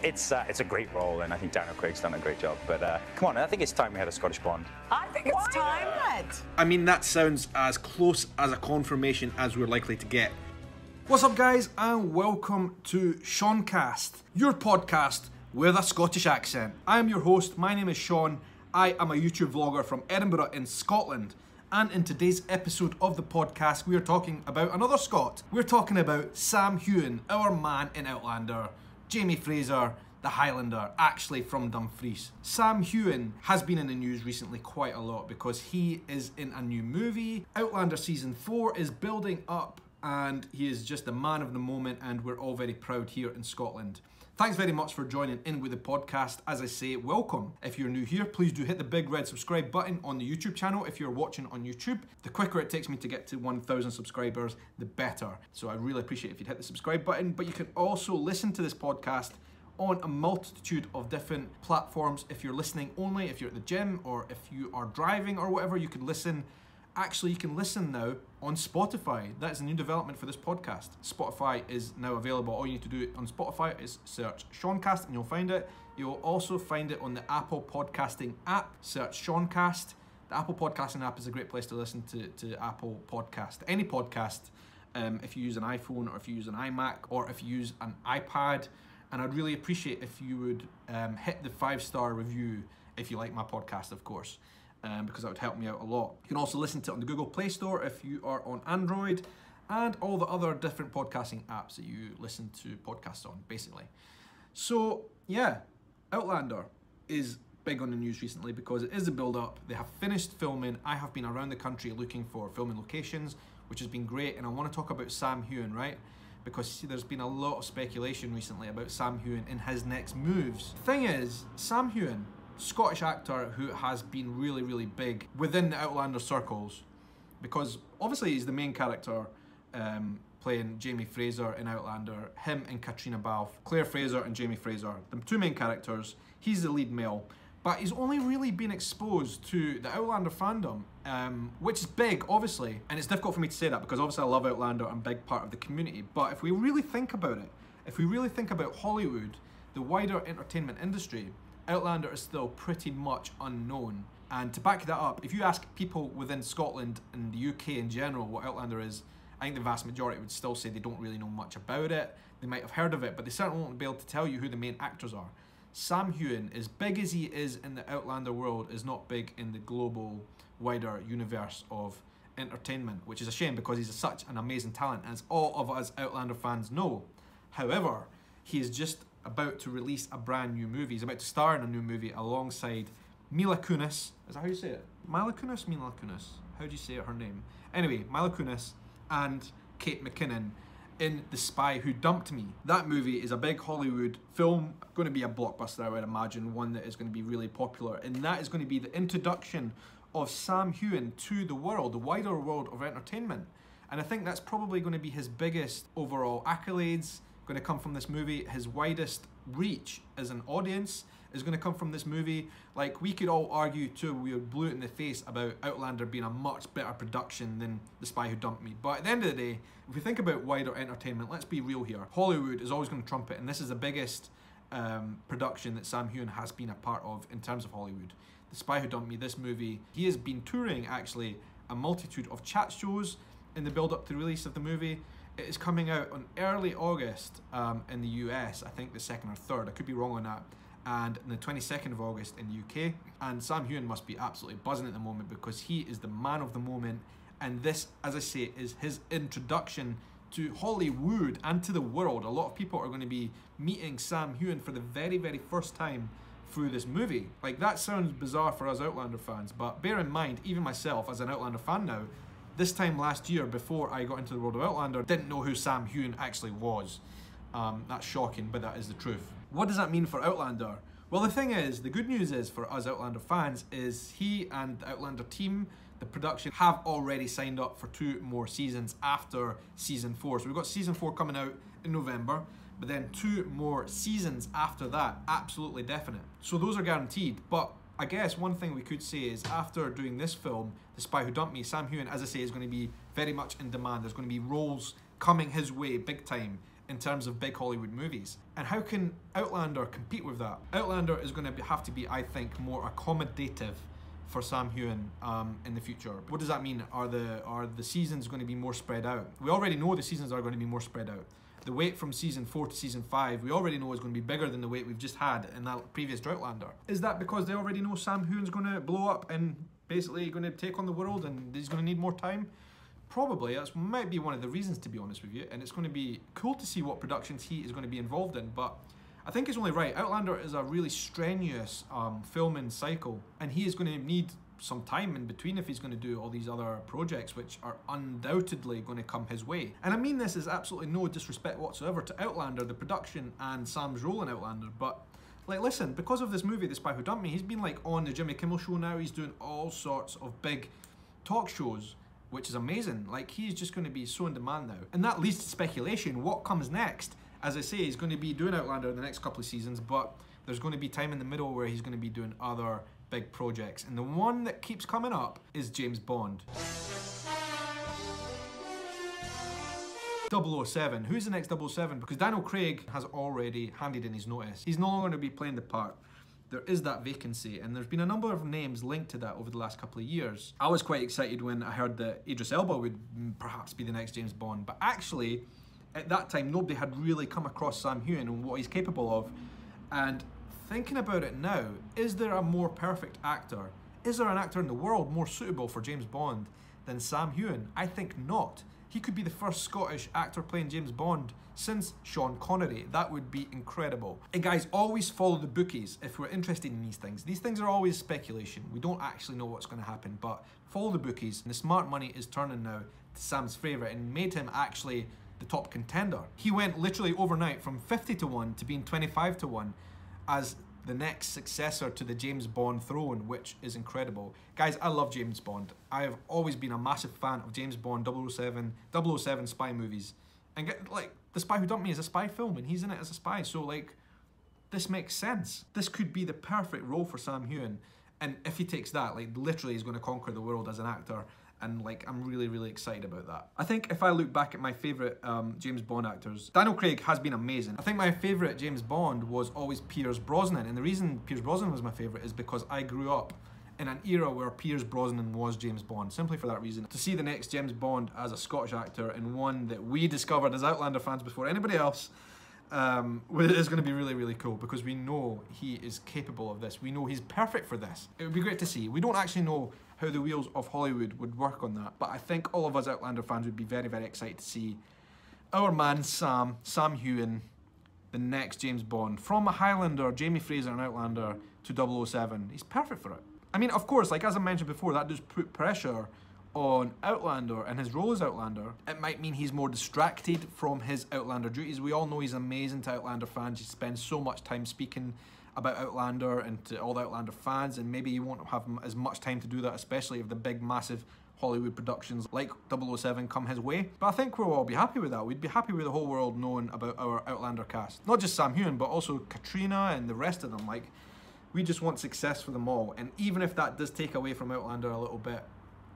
It's a great role, and I think Daniel Craig's done a great job. But come on, I think it's time we had a Scottish Bond. I think it's time. I mean, that sounds as close as a confirmation as we're likely to get. What's up, guys, and welcome to Shauncast, your podcast with a Scottish accent. I am your host. My name is Shaun. I am a YouTube vlogger from Edinburgh in Scotland. And in today's episode of the podcast, we are talking about another Scot. We're talking about Sam Heughan, our man in Outlander. Jamie Fraser, the Highlander, actually from Dumfries. Sam Heughan has been in the news recently quite a lot because he is in a new movie. Outlander Season 4 is building up and he is just the man of the moment, and we're all very proud here in Scotland. Thanks very much for joining in with the podcast. As I say, welcome. If you're new here, please do hit the big red subscribe button on the YouTube channel if you're watching on YouTube. The quicker it takes me to get to 1,000 subscribers, the better. So I really appreciate if you'd hit the subscribe button, but you can also listen to this podcast on a multitude of different platforms. If you're listening only, if you're at the gym, or if you are driving or whatever, you can listen. Actually, you can listen now on Spotify. That's a new development for this podcast. Spotify is now available. All you need to do on Spotify is search Shauncast and you'll find it. You'll also find it on the Apple Podcasting app. Search Shauncast. The Apple Podcasting app is a great place to listen to Apple Podcast. Any podcast, if you use an iPhone or if you use an iMac or if you use an iPad. And I'd really appreciate if you would hit the 5-star review if you like my podcast, of course. Because that would help me out a lot. You can also listen to it on the Google Play Store if you are on Android, and all the other different podcasting apps that you listen to podcasts on, basically. So, yeah, Outlander is big on the news recently because it is a build-up. They have finished filming. I have been around the country looking for filming locations, which has been great, and I want to talk about Sam Heughan, right? Because see, there's been a lot of speculation recently about Sam Heughan in his next moves. Thing is, Sam Heughan, Scottish actor who has been really, really big within the Outlander circles, because obviously he's the main character playing Jamie Fraser in Outlander, him and Caitriona Balfe, Claire Fraser and Jamie Fraser, the two main characters. He's the lead male, but he's only really been exposed to the Outlander fandom, which is big, obviously, and it's difficult for me to say that because obviously I love Outlander, I'm a big part of the community, but if we really think about it, if we really think about Hollywood, the wider entertainment industry, Outlander is still pretty much unknown. And to back that up, if you ask people within Scotland and the UK in general what Outlander is, I think the vast majority would still say they don't really know much about it. They might have heard of it, but they certainly won't be able to tell you who the main actors are. Sam Heughan, as big as he is in the Outlander world, is not big in the global, wider universe of entertainment, which is a shame because he's such an amazing talent, as all of us Outlander fans know. However, he is just about to release a brand new movie. He's about to star in a new movie alongside Mila Kunis. Is that how you say it? Mila Kunis? Mila Kunis? How do you say it, her name? Anyway, Mila Kunis and Kate McKinnon in The Spy Who Dumped Me. That movie is a big Hollywood film, going to be a blockbuster, I would imagine, one that is going to be really popular, and that is going to be the introduction of Sam Heughan to the world, the wider world of entertainment. And I think that's probably going to be his biggest overall accolades, going to come from this movie. His widest reach as an audience is going to come from this movie. Like, we could all argue too, we were blue in the face about Outlander being a much better production than The Spy Who Dumped Me. But at the end of the day, if we think about wider entertainment, let's be real here. Hollywood is always going to trump it, and this is the biggest production that Sam Heughan has been a part of in terms of Hollywood. The Spy Who Dumped Me, this movie, he has been touring actually a multitude of chat shows in the build-up to the release of the movie. It is coming out on early August in the US, I think the 2nd or 3rd, I could be wrong on that, and on the 22nd of August in the UK. And Sam Heughan must be absolutely buzzing at the moment because he is the man of the moment, and this, as I say, is his introduction to Hollywood and to the world. A lot of people are going to be meeting Sam Heughan for the very, very first time through this movie. Like, that sounds bizarre for us Outlander fans, but bear in mind, even myself as an Outlander fan now, this time last year, before I got into the world of Outlander, didn't know who Sam Heughan actually was. That's shocking, but that is the truth. What does that mean for Outlander? Well, the thing is, the good news is for us Outlander fans is he and the Outlander team, the production, have already signed up for 2 more seasons after season 4. So we've got season 4 coming out in November, but then 2 more seasons after that, absolutely definite. So those are guaranteed, but I guess one thing we could say is after doing this film, The Spy Who Dumped Me, Sam Heughan, as I say, is going to be very much in demand. There's going to be roles coming his way big time in terms of big Hollywood movies. And how can Outlander compete with that? Outlander is going to have to be, I think, more accommodative for Sam Heughan in the future. What does that mean? Are the seasons going to be more spread out? We already know the seasons are going to be more spread out. The wait from season 4 to season 5, we already know is going to be bigger than the wait we've just had in that previous Outlander. Is that because they already know Sam Heughan's going to blow up and basically going to take on the world and he's going to need more time? Probably. That might be one of the reasons, to be honest with you, and it's going to be cool to see what productions he is going to be involved in, but I think it's only right. Outlander is a really strenuous filming cycle, and he is going to need some time in between if he's going to do all these other projects which are undoubtedly going to come his way. And I mean this is absolutely no disrespect whatsoever to Outlander, the production, and Sam's role in Outlander, but like, listen, because of this movie, The Spy Who Dumped Me, he's been like on the Jimmy Kimmel Show now. He's doing all sorts of big talk shows, which is amazing. Like, he's just going to be so in demand now. And that leads to speculation. What comes next? As I say, he's going to be doing Outlander in the next couple of seasons, but there's going to be time in the middle where he's going to be doing other big projects. And the one that keeps coming up is James Bond. 007. Who's the next 007? Because Daniel Craig has already handed in his notice. He's no longer going to be playing the part. There is that vacancy, and there's been a number of names linked to that over the last couple of years. I was quite excited when I heard that Idris Elba would perhaps be the next James Bond, but actually, at that time, nobody had really come across Sam Heughan and what he's capable of. And thinking about it now, is there a more perfect actor? Is there an actor in the world more suitable for James Bond than Sam Heughan? I think not. He could be the first Scottish actor playing James Bond since Sean Connery. That would be incredible. And guys, always follow the bookies if we're interested in these things. These things are always speculation. We don't actually know what's going to happen, but follow the bookies. And the smart money is turning now to Sam's favourite and made him actually the top contender. He went literally overnight from 50 to 1 to being 25 to 1 as the next successor to the James Bond throne, which is incredible. Guys, I love James Bond. I have always been a massive fan of James Bond 007 spy movies. And like, The Spy Who Dumped Me is a spy film and he's in it as a spy, so like, this makes sense. This could be the perfect role for Sam Heughan, and if he takes that, like, literally he's going to conquer the world as an actor, and like, I'm really, really excited about that. I think if I look back at my favourite James Bond actors, Daniel Craig has been amazing. I think my favourite James Bond was always Pierce Brosnan, and the reason Pierce Brosnan was my favourite is because I grew up in an era where Pierce Brosnan was James Bond, simply for that reason. To see the next James Bond as a Scottish actor, and one that we discovered as Outlander fans before anybody else, is going to be really, really cool, because we know he is capable of this. We know he's perfect for this. It would be great to see. We don't actually know how the wheels of Hollywood would work on that, but I think all of us Outlander fans would be very, very excited to see our man Sam Heughan, the next James Bond. From a Highlander, Jamie Fraser, and Outlander, to 007. He's perfect for it. I mean, of course, like as I mentioned before, that does put pressure on Outlander and his role as Outlander. It might mean he's more distracted from his Outlander duties. We all know he's amazing to Outlander fans. He spends so much time speaking about Outlander and to all the Outlander fans, and maybe he won't have as much time to do that, especially if the big, massive Hollywood productions like 007 come his way. But I think we'll all be happy with that. We'd be happy with the whole world knowing about our Outlander cast. Not just Sam Heughan, but also Caitriona and the rest of them. Like, we just want success for them all. And even if that does take away from Outlander a little bit,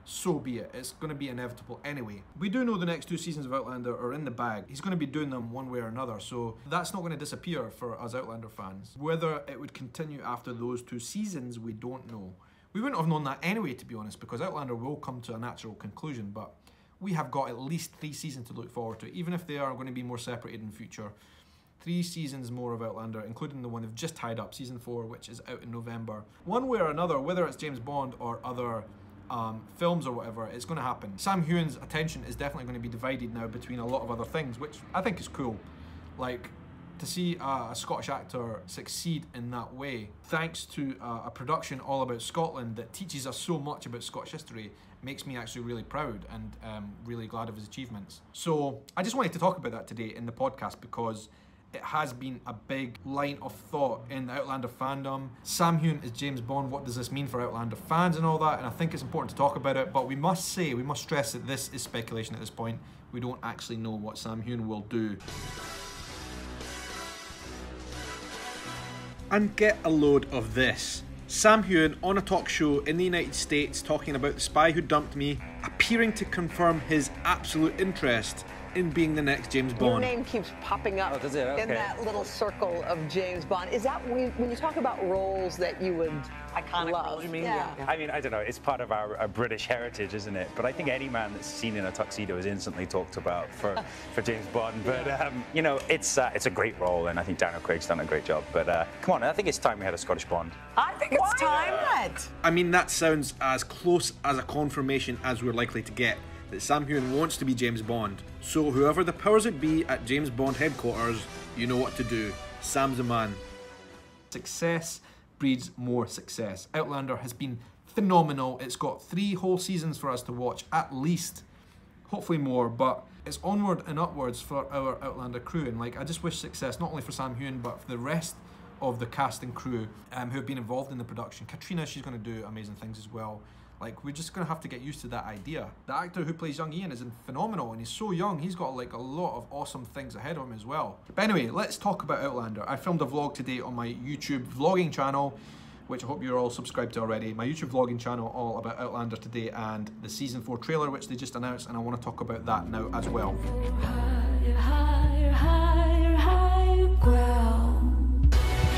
so be it. It's going to be inevitable anyway. We do know the next 2 seasons of Outlander are in the bag. He's going to be doing them one way or another, so that's not going to disappear for us Outlander fans. Whether it would continue after those 2 seasons, we don't know. We wouldn't have known that anyway, to be honest, because Outlander will come to a natural conclusion, but we have got at least 3 seasons to look forward to, even if they are going to be more separated in the future. 3 seasons more of Outlander, including the one they've just tied up, season 4, which is out in November. One way or another, whether it's James Bond or other films or whatever, it's going to happen. Sam Heughan's attention is definitely going to be divided now between a lot of other things, which I think is cool. Like, to see a Scottish actor succeed in that way, thanks to a production all about Scotland that teaches us so much about Scottish history, makes me actually really proud and really glad of his achievements. So I just wanted to talk about that today in the podcast, because it has been a big line of thought in the Outlander fandom. Sam Heughan is James Bond. What does this mean for Outlander fans and all that? And I think it's important to talk about it, but we must stress that this is speculation at this point. We don't actually know what Sam Heughan will do. And get a load of this. Sam Heughan on a talk show in the United States talking about The Spy Who Dumped Me, appearing to confirm his absolute interest in being the next James Bond. Your name keeps popping up does it? Okay. in that little circle of James Bond. Is that when you talk about roles that you would iconic love? roles, you mean? Yeah. I mean, I don't know, it's part of our British heritage, isn't it? But I think any man that's seen in a tuxedo is instantly talked about for James Bond. But, you know, it's a great role, and I think Daniel Craig's done a great job. But come on, I think it's time we had a Scottish Bond. I think it's time. I mean, that sounds as close as a confirmation as we're likely to get that Sam Heughan wants to be James Bond. So whoever the powers that be at James Bond headquarters, you know what to do. Sam's the man. Success breeds more success. Outlander has been phenomenal. It's got 3 whole seasons for us to watch, at least. Hopefully more, but it's onward and upwards for our Outlander crew. And like, I just wish success, not only for Sam Heughan, but for the rest of the cast and crew who have been involved in the production. Caitriona, she's going to do amazing things as well. Like, we're just going to have to get used to that idea. The actor who plays young Ian is phenomenal, and he's so young. He's got like a lot of awesome things ahead of him as well. But anyway, let's talk about Outlander. I filmed a vlog today on my YouTube vlogging channel, which I hope you're all subscribed to already. My YouTube vlogging channel all about Outlander today and the season 4 trailer, which they just announced, and I want to talk about that now as well.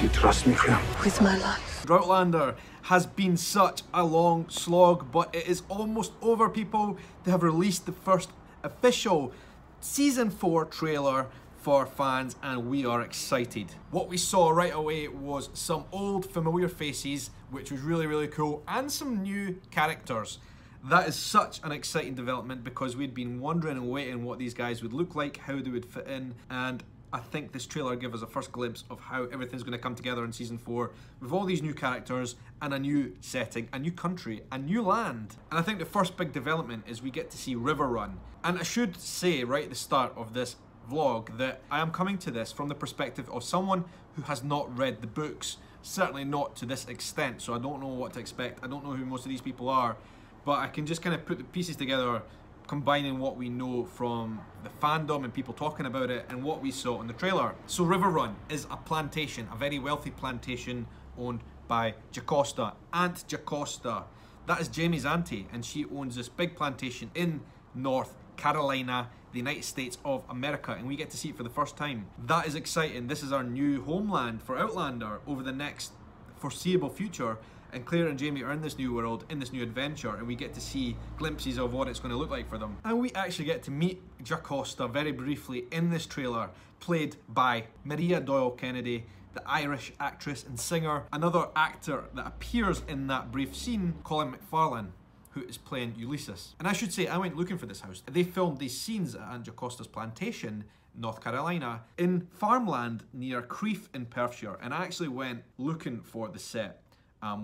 You trust me, Graham? With my life. Outlander has been such a long slog, but it is almost over, people. They have released the first official season 4 trailer for fans, and we are excited. What we saw right away was some old familiar faces, which was really, really cool, and some new characters. That is such an exciting development because we'd been wondering and waiting what these guys would look like, how they would fit in, and I think this trailer gave us a first glimpse of how everything's going to come together in season 4 with all these new characters and a new setting, a new country, a new land. And I think the first big development is we get to see River Run. And I should say right at the start of this vlog that I am coming to this from the perspective of someone who has not read the books, certainly not to this extent, so I don't know what to expect. I don't know who most of these people are, but I can just kind of put the pieces together, combining what we know from the fandom and people talking about it and what we saw in the trailer. So River Run is a plantation, a very wealthy plantation owned by Jocasta, Aunt Jocasta. That is Jamie's auntie, and she owns this big plantation in North Carolina, the United States of America, and we get to see it for the first time. That is exciting. This is our new homeland for Outlander over the next foreseeable future. And Claire and Jamie are in this new world, in this new adventure, and we get to see glimpses of what it's going to look like for them. And we actually get to meet Jocasta very briefly in this trailer, played by Maria Doyle Kennedy, the Irish actress and singer. Another actor that appears in that brief scene, Colin McFarlane, who is playing Ulysses. And I should say, I went looking for this house. They filmed these scenes at Aunt Jocasta's plantation, North Carolina, in farmland near Crieff in Perthshire, and I actually went looking for the set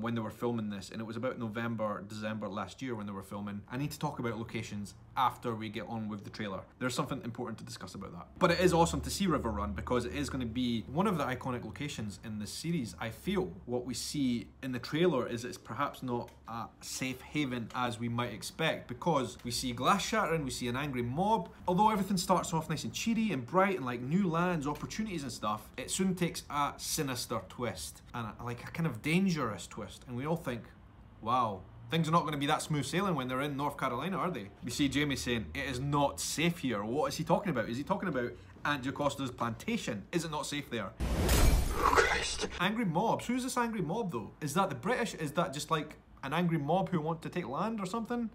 when they were filming this, and it was about November, December last year when they were filming. I need to talk about locations after we get on with the trailer. There's something important to discuss about that. But it is awesome to see River Run because it is going to be one of the iconic locations in this series. I feel what we see in the trailer is it's perhaps not a safe haven as we might expect, because we see glass shattering, we see an angry mob. Although everything starts off nice and cheery and bright and like new lands, opportunities and stuff, it soon takes a sinister twist and like a kind of dangerous twist, and we all think, wow, things are not going to be that smooth sailing when they're in North Carolina, are they? We see Jamie saying, it is not safe here. What is he talking about? Is he talking about Aunt Jocasta's plantation? Is it not safe there? Oh, Christ. Angry mobs. Who's this angry mob though? Is that the British? Is that just like an angry mob who want to take land or something?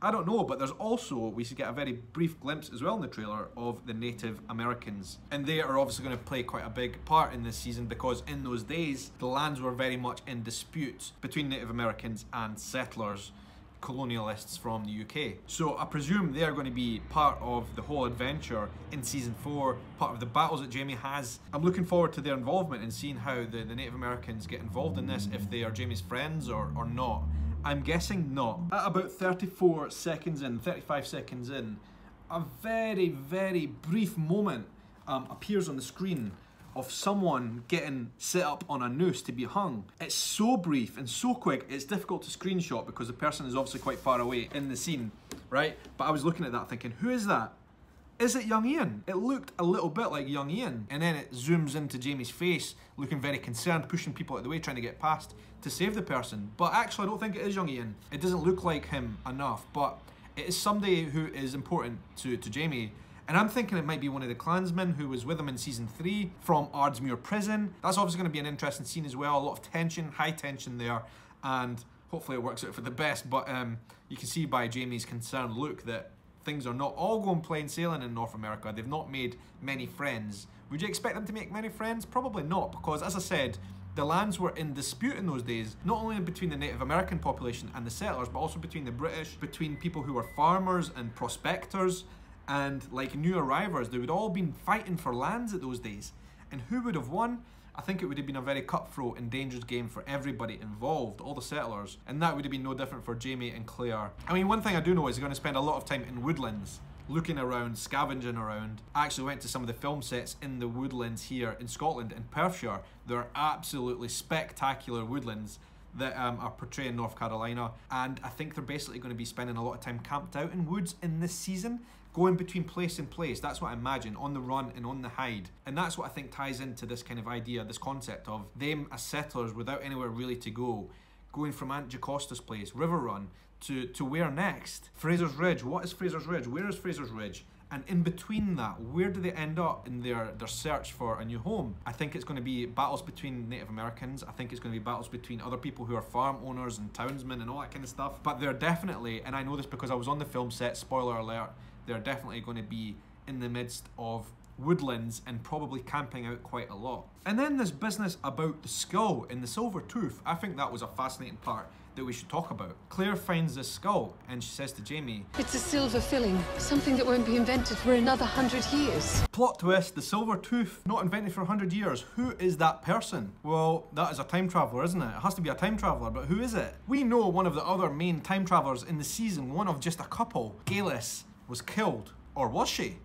I don't know, but there's also, we get a very brief glimpse as well in the trailer of the Native Americans. And they are obviously going to play quite a big part in this season because in those days, the lands were very much in dispute between Native Americans and settlers, colonialists from the UK. So I presume they are going to be part of the whole adventure in season 4, part of the battles that Jamie has. I'm looking forward to their involvement and seeing how the Native Americans get involved in this, if they are Jamie's friends or not. I'm guessing not. At about 34 seconds in, 35 seconds in, a very, very brief moment appears on the screen of someone getting set up on a noose to be hung. It's so brief and so quick, it's difficult to screenshot because the person is obviously quite far away in the scene, right? But I was looking at that thinking, who is that? Is it young Ian? It looked a little bit like young Ian. And then it zooms into Jamie's face, looking very concerned, pushing people out of the way, trying to get past to save the person. But actually, I don't think it is young Ian. It doesn't look like him enough, but it is somebody who is important to Jamie. And I'm thinking it might be one of the clansmen who was with him in season 3 from Ardsmuir prison. That's obviously going to be an interesting scene as well. A lot of tension, high tension there, and hopefully it works out for the best. But you can see by Jamie's concerned look that things are not all going plain sailing in North America. They've not made many friends. Would you expect them to make many friends? Probably not, because as I said, the lands were in dispute in those days, not only between the Native American population and the settlers, but also between the British, between people who were farmers and prospectors, and like new arrivers. They would all been fighting for lands at those days. And who would have won? I think it would have been a very cutthroat and dangerous game for everybody involved, all the settlers. And that would have been no different for Jamie and Claire. I mean, one thing I do know is they're going to spend a lot of time in woodlands, looking around, scavenging around. I actually went to some of the film sets in the woodlands here in Scotland, in Perthshire. They're absolutely spectacular woodlands that are portraying North Carolina. And I think they're basically going to be spending a lot of time camped out in woods in this season, going between place and place. That's what I imagine, on the run and on the hide. And that's what I think ties into this kind of idea, this concept of them as settlers without anywhere really to go, going from Aunt Jacosta's place, River Run, to where next? Fraser's Ridge. What is Fraser's Ridge? Where is Fraser's Ridge? And in between that, where do they end up in their search for a new home? I think it's going to be battles between Native Americans. I think it's going to be battles between other people who are farm owners and townsmen and all that kind of stuff. But they're definitely, and I know this because I was on the film set, spoiler alert, they're definitely going to be in the midst of woodlands and probably camping out quite a lot. And then this business about the skull and the silver tooth, I think that was a fascinating part that we should talk about. Claire finds this skull and she says to Jamie, "It's a silver filling, something that won't be invented for another 100 years. Plot twist, the silver tooth, not invented for 100 years. Who is that person? Well, that is a time traveller, isn't it? It has to be a time traveller, but who is it? We know one of the other main time travellers in the season, one of just a couple, Galis, was killed. Or was she?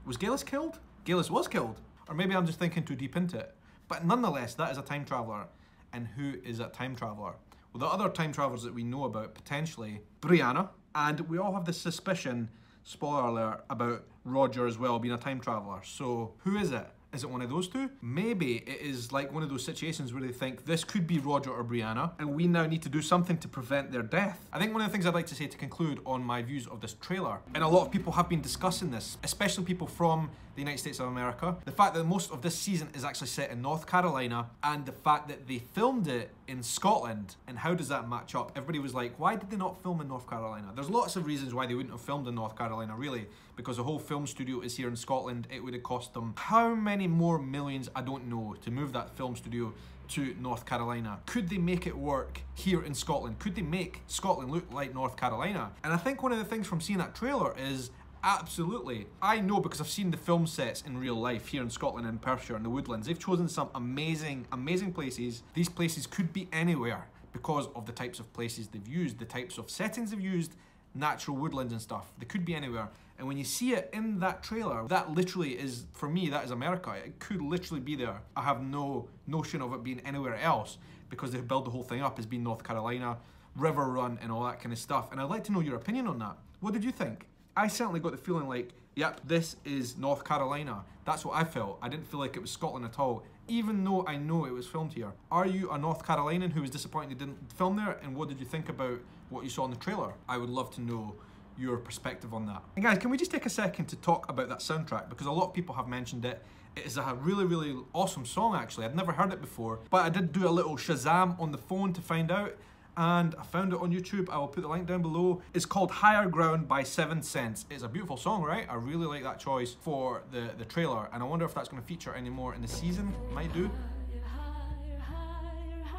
Was Galis killed? Galis was killed. Or maybe I'm just thinking too deep into it. But nonetheless, that is a time traveller. And who is that time traveller? Well, the other time travellers that we know about, potentially, Brianna. And we all have this suspicion, spoiler alert, about Roger as well being a time traveller. So who is it? Is it one of those two? Maybe it is like one of those situations where they think this could be Roger or Brianna, and we now need to do something to prevent their death. I think one of the things I'd like to say to conclude on my views of this trailer, and a lot of people have been discussing this, especially people from the United States of America, the fact that most of this season is actually set in North Carolina, and the fact that they filmed it in Scotland, and how does that match up? Everybody was like, why did they not film in North Carolina? There's lots of reasons why they wouldn't have filmed in North Carolina, really, because the whole film studio is here in Scotland. It would have cost them how many more millions, I don't know, to move that film studio to North Carolina. Could they make it work here in Scotland? Could they make Scotland look like North Carolina? And I think one of the things from seeing that trailer is absolutely. I know because I've seen the film sets in real life here in Scotland and Perthshire and the woodlands. They've chosen some amazing, amazing places. These places could be anywhere because of the types of places they've used, the types of settings they've used, natural woodlands and stuff. They could be anywhere. And when you see it in that trailer, that literally is, for me, that is America. It could literally be there. I have no notion of it being anywhere else because they build the whole thing up as being North Carolina, River Run and all that kind of stuff. And I'd like to know your opinion on that. What did you think? I certainly got the feeling like, yep, this is North Carolina. That's what I felt. I didn't feel like it was Scotland at all, even though I know it was filmed here. Are you a North Carolinian who was disappointed they didn't film there? And what did you think about what you saw in the trailer? I would love to know your perspective on that. And guys, can we just take a second to talk about that soundtrack? Because a lot of people have mentioned it. It is a really, really awesome song, actually. I'd never heard it before, but I did do a little Shazam on the phone to find out, and I found it on YouTube. I will put the link down below. It's called Higher Ground by 7 Cents. It's a beautiful song, right? I really like that choice for the trailer, and I wonder if that's going to feature any more in the season. Might do.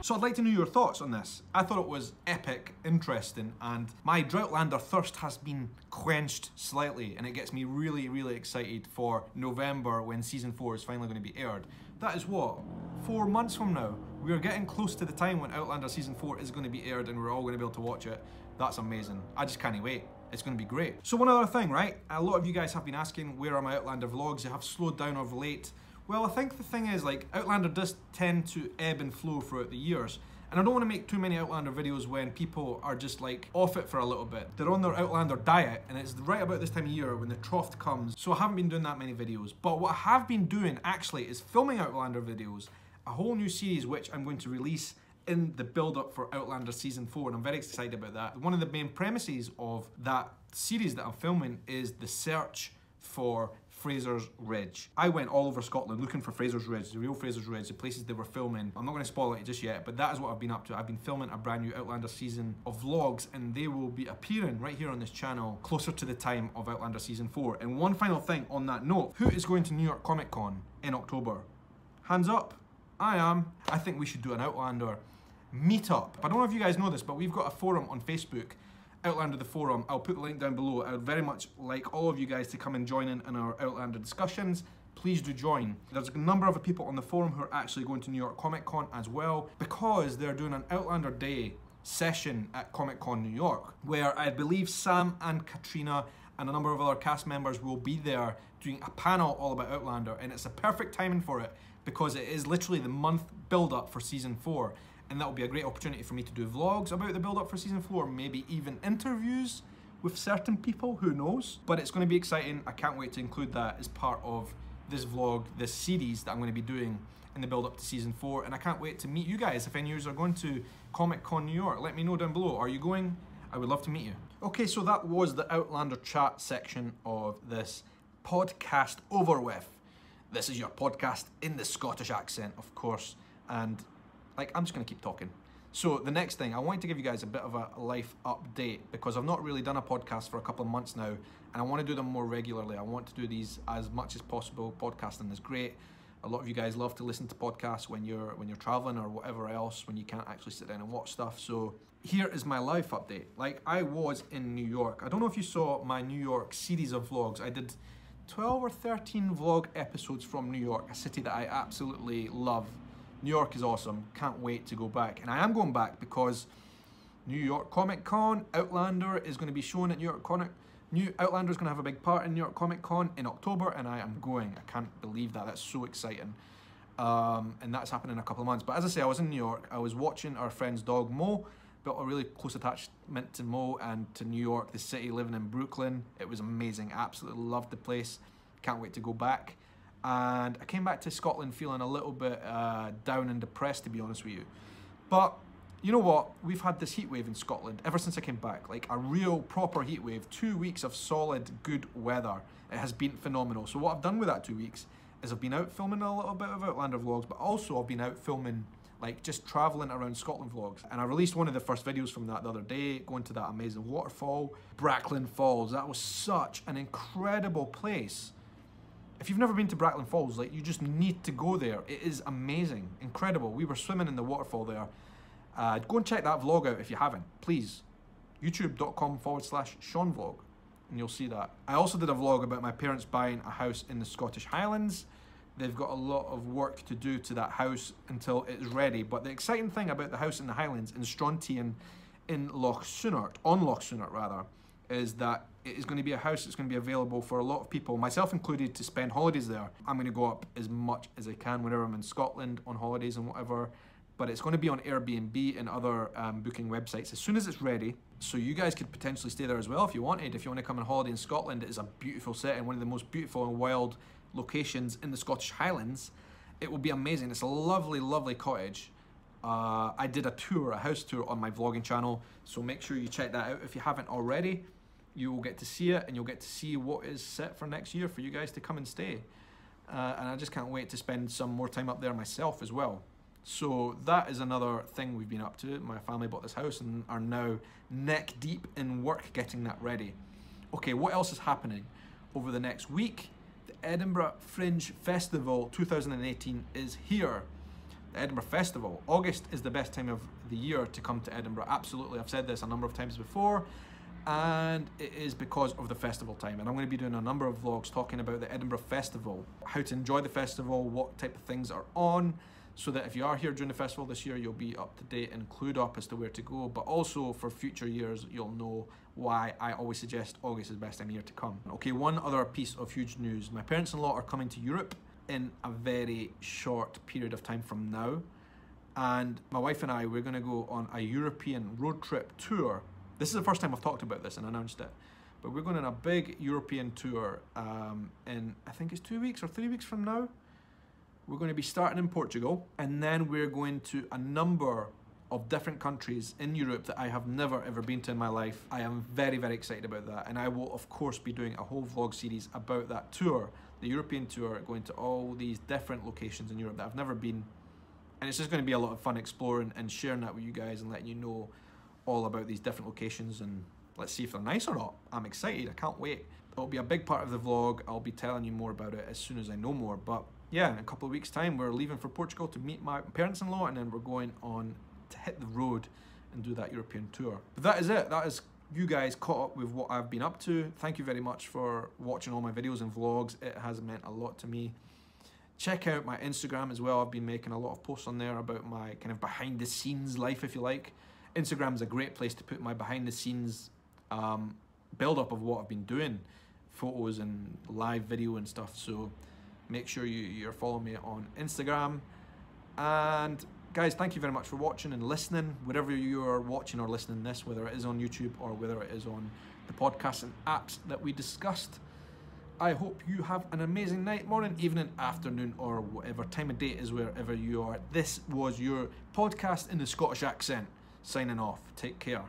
So I'd like to know your thoughts on this. I thought it was epic, interesting, and my Droughtlander thirst has been quenched slightly, and it gets me really, really excited for November when season 4 is finally going to be aired. That is what? 4 months from now. We are getting close to the time when Outlander season 4 is going to be aired and we're all going to be able to watch it. That's amazing. I just can't wait. It's going to be great. So one other thing, right? A lot of you guys have been asking, where are my Outlander vlogs? They have slowed down of late. Well, I think the thing is, like, Outlander does tend to ebb and flow throughout the years. And I don't want to make too many Outlander videos when people are just like off it for a little bit. They're on their Outlander diet, and it's right about this time of year when the trough comes. So I haven't been doing that many videos. But what I have been doing actually is filming Outlander videos, a whole new series which I'm going to release in the build-up for Outlander season 4, and I'm very excited about that. One of the main premises of that series that I'm filming is the search for Fraser's Ridge. I went all over Scotland looking for Fraser's Ridge, the real Fraser's Ridge, the places they were filming. I'm not going to spoil it just yet, but that is what I've been up to. I've been filming a brand new Outlander season of vlogs, and they will be appearing right here on this channel closer to the time of Outlander season 4. And one final thing on that note, who is going to New York Comic Con in October? Hands up. I am. I think we should do an Outlander meetup. I don't know if you guys know this, but we've got a forum on Facebook, Outlander the Forum. I'll put the link down below. I would very much like all of you guys to come and join in our Outlander discussions. Please do join. There's a number of people on the forum who are actually going to New York Comic Con as well, because they're doing an Outlander Day session at Comic Con New York, where I believe Sam and Caitriona and a number of other cast members will be there doing a panel all about Outlander, and it's a perfect timing for it because it is literally the month build-up for season 4. And that will be a great opportunity for me to do vlogs about the build-up for season 4, maybe even interviews with certain people, who knows. But it's going to be exciting. I can't wait to include that as part of this vlog, this series that I'm going to be doing in the build-up to season 4. And I can't wait to meet you guys. If any of you are going to Comic Con New York, let me know down below. Are you going? I would love to meet you. Okay, so that was the Outlander chat section of this podcast over with. This is your podcast in the Scottish accent, of course, and I'm just going to keep talking. So the next thing, I wanted to give you guys a bit of a life update, because I've not really done a podcast for a couple of months now, and I want to do them more regularly. I want to do these as much as possible. Podcasting is great. A lot of you guys love to listen to podcasts when you're traveling or whatever else, when you can't actually sit down and watch stuff. So here is my life update. I was in New York. I don't know if you saw my New York series of vlogs. I did 12 or 13 vlog episodes from New York, a city that I absolutely love. New York is awesome. Can't wait to go back. And I am going back because New York Comic Con, Outlander is going to be shown at New York Comic. Outlander is going to have a big part in New York Comic Con in October, and I am going. I can't believe that. That's so exciting. And that's happening in a couple of months. But as I say, I was in New York. I was watching our friend's dog Mo. Built a really close attachment to Mo and to New York, the city, living in Brooklyn. It was amazing. Absolutely loved the place. Can't wait to go back. And I came back to Scotland feeling a little bit down and depressed, to be honest with you. But you know what? We've had this heat wave in Scotland ever since I came back, like a real proper heat wave. 2 weeks of solid good weather. It has been phenomenal. So what I've done with that 2 weeks is I've been out filming a little bit of Outlander vlogs, but also I've been out filming just traveling around Scotland vlogs. And I released one of the first videos from that the other day, going to that amazing waterfall, Bracklin Falls. That was such an incredible place. If you've never been to Bracklin Falls, you just need to go there. It is amazing, incredible. We were swimming in the waterfall there. Go and check that vlog out if you haven't, please. youtube.com/ShaunVlog, and you'll see that. I also did a vlog about my parents buying a house in the Scottish Highlands. They've got a lot of work to do to that house until it's ready. But the exciting thing about the house in the Highlands in Strontian in Loch Sunart, on Loch Sunart rather, is that it is going to be a house that's going to be available for a lot of people, myself included, to spend holidays there. I'm going to go up as much as I can whenever I'm in Scotland on holidays and whatever, but it's going to be on Airbnb and other booking websites as soon as it's ready. So you guys could potentially stay there as well if you wanted. If you want to come on holiday in Scotland, it is a beautiful setting, one of the most beautiful and wild locations in the Scottish Highlands. It will be amazing. It's a lovely, lovely cottage. I did a tour, a house tour on my vlogging channel, so make sure you check that out if you haven't already. You will get to see it, and you'll get to see what is set for next year for you guys to come and stay. And I just can't wait to spend some more time up there myself as well. So that is another thing we've been up to. My family bought this house and are now neck deep in work getting that ready. Okay, what else is happening over the next week? The Edinburgh Fringe Festival 2018 is here. The Edinburgh Festival. August is the best time of the year to come to Edinburgh. Absolutely, I've said this a number of times before, and it is because of the festival time. And I'm going to be doing a number of vlogs talking about the Edinburgh Festival, how to enjoy the festival, what type of things are on, so that if you are here during the festival this year, you'll be up to date and clued up as to where to go. But also for future years, you'll know why I always suggest August is the best time of year to come. Okay, one other piece of huge news. My parents-in-law are coming to Europe in a very short period of time from now. And my wife and I, we're going to go on a European road trip tour. This is the first time I've talked about this and announced it. But we're going on a big European tour in, I think it's 2 weeks or 3 weeks from now. We're going to be starting in Portugal, and then we're going to a number of different countries in Europe that I have never ever been to in my life. I am very, very excited about that, and I will of course be doing a whole vlog series about that tour. the European tour, going to all these different locations in Europe that I've never been. And it's just going to be a lot of fun exploring and sharing that with you guys and letting you know all about these different locations, and let's see if they're nice or not. I'm excited, I can't wait. It'll be a big part of the vlog. I'll be telling you more about it as soon as I know more. But yeah, in a couple of weeks' time, we're leaving for Portugal to meet my parents-in-law, and then we're going on to hit the road and do that European tour. But that is it. That is you guys caught up with what I've been up to. Thank you very much for watching all my videos and vlogs. It has meant a lot to me. Check out my Instagram as well. I've been making a lot of posts on there about my kind of behind the scenes life, if you like. Instagram is a great place to put my behind the scenes build up of what I've been doing, photos and live video and stuff. So make sure you're following me on Instagram. And guys, thank you very much for watching and listening, wherever you are watching or listening this, whether it is on YouTube or whether it is on the podcasts and apps that we discussed. I hope you have an amazing night, morning, evening, afternoon, or whatever time of day it is wherever you are. This was your podcast in the Scottish accent. Signing off. Take care.